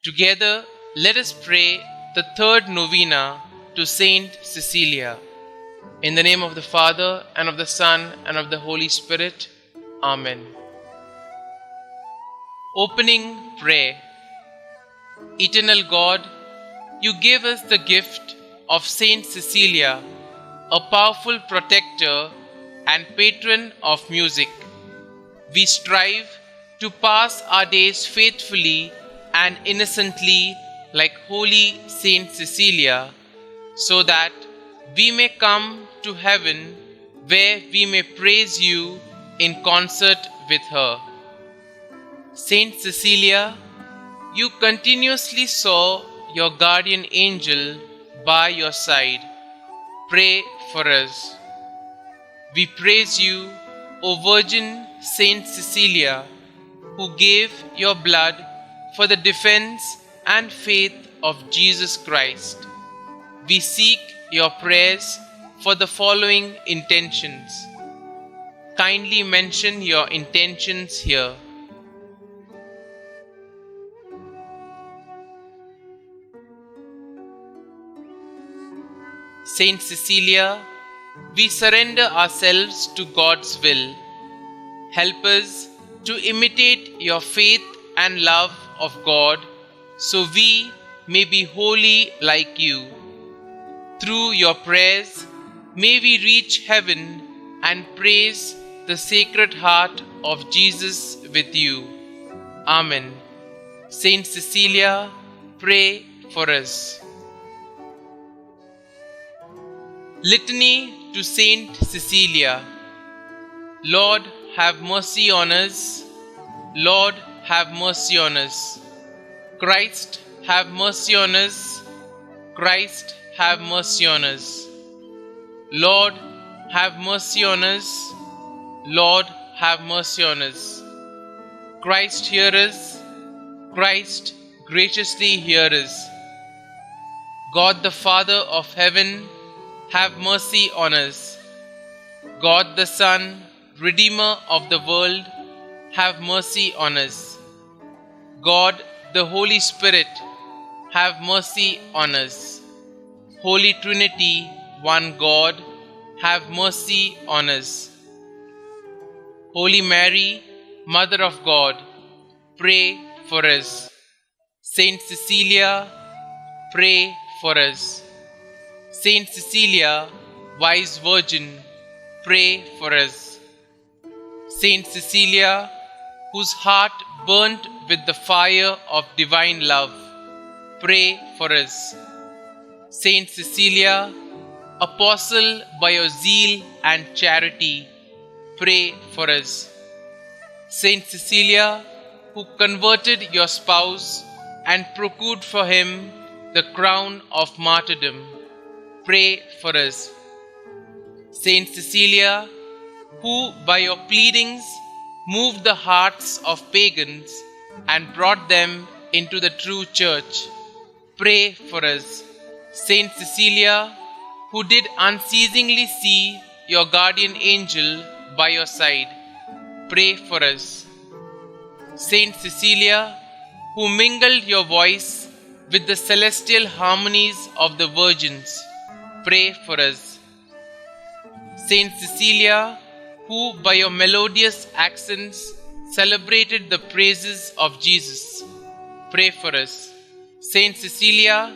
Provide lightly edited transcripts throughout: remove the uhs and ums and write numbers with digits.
Together, let us pray the third novena to St Cecilia. In the name of the Father, and of the Son, and of the Holy Spirit. Amen. Opening prayer. Eternal God, you gave us the gift of St Cecilia, a powerful protector and patron of music. We strive to pass our days faithfully and innocently like holy St Cecilia, so that we may come to heaven where we may praise you in concert with her. St Cecilia, you continuously saw your guardian angel by your side. Pray for us. We praise you, O Virgin St Cecilia, who gave your blood for the defense and faith of Jesus Christ. We seek your prayers for the following intentions. Kindly mention your intentions here. Saint Cecilia, we surrender ourselves to God's will. Help us to imitate your faith and love of God, so we may be holy like you. Through your prayers, may we reach heaven and praise the Sacred Heart of Jesus with you. Amen. Saint Cecilia, pray for us. Litany to Saint Cecilia. Lord, have mercy on us. Lord, have mercy on us. Christ, have mercy on us. Christ, have mercy on us. Lord, have mercy on us. Lord, have mercy on us. Christ, hear us. Christ, graciously hear us. God the Father of heaven, have mercy on us. God the Son, Redeemer of the world, have mercy on us. God the Holy Spirit, have mercy on us. Holy Trinity, one God, have mercy on us. Holy Mary, Mother of God, pray for us. Saint Cecilia, pray for us. Saint Cecilia, wise Virgin, pray for us. Saint Cecilia, whose heart burnt with the fire of divine love, pray for us. Saint Cecilia, apostle by your zeal and charity, pray for us. Saint Cecilia, who converted your spouse and procured for him the crown of martyrdom, pray for us. Saint Cecilia, who by your pleadings moved the hearts of pagans and brought them into the true church, pray for us. Saint Cecilia, who did unceasingly see your guardian angel by your side, pray for us. Saint Cecilia, who mingled your voice with the celestial harmonies of the virgins, pray for us. Saint Cecilia, who by your melodious accents celebrated the praises of Jesus, pray for us. Saint Cecilia,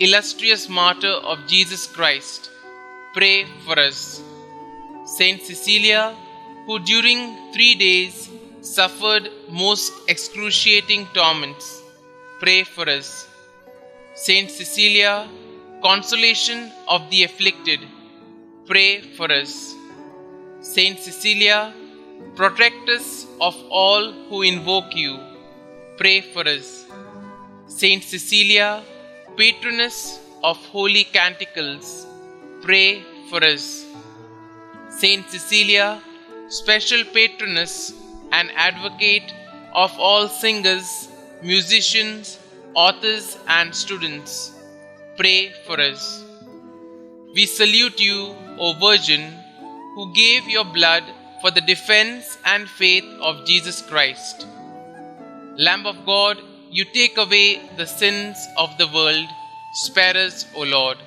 illustrious martyr of Jesus Christ, pray for us. Saint Cecilia, who during 3 days suffered most excruciating torments, pray for us. Saint Cecilia, consolation of the afflicted, pray for us. Saint Cecilia, protectress of all who invoke you, pray for us. Saint Cecilia, patroness of holy canticles, pray for us. Saint Cecilia, special patroness and advocate of all singers, musicians, authors and students, pray for us. We salute you, O Virgin, who gave your blood for the defense and faith of Jesus Christ. Lamb of God, you take away the sins of the world, spare us, O Lord.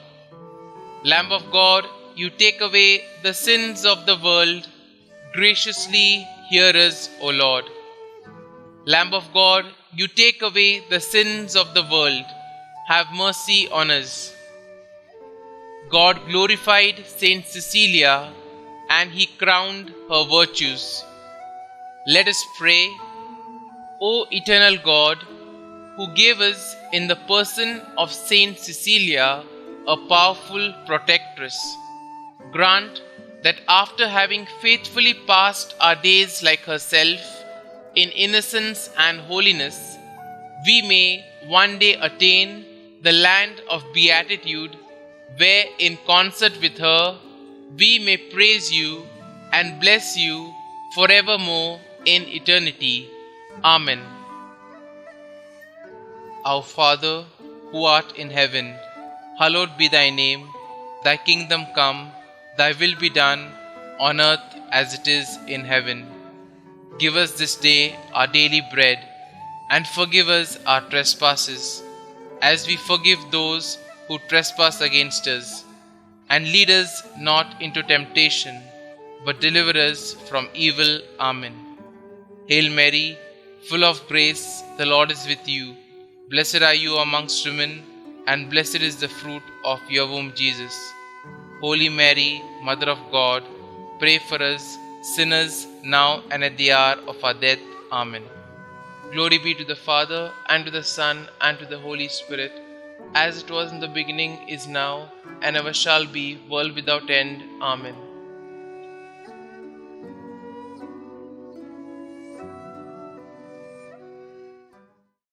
Lamb of God, you take away the sins of the world, graciously hear us, O Lord. Lamb of God, you take away the sins of the world, have mercy on us. God glorified St Cecilia, and he crowned her virtues. Let us pray. O eternal God, who gave us in the person of St Cecilia a powerful protectress, grant that after having faithfully passed our days like herself in innocence and holiness, we may one day attain the land of beatitude, where in concert with her we may praise you and bless you forevermore in eternity. Amen. Our Father, who art in heaven, hallowed be thy name. Thy kingdom come, thy will be done, on earth as it is in heaven. Give us this day our daily bread, and forgive us our trespasses, as we forgive those who trespass against us. And lead us not into temptation, but deliver us from evil. Amen. Hail Mary, full of grace, the Lord is with you. Blessed are you amongst women, and blessed is the fruit of your womb, Jesus. Holy Mary, Mother of God, pray for us sinners, now and at the hour of our death. Amen. Glory be to the Father, and to the Son, and to the Holy Spirit, as it was in the beginning, is now, and ever shall be, world without end. Amen.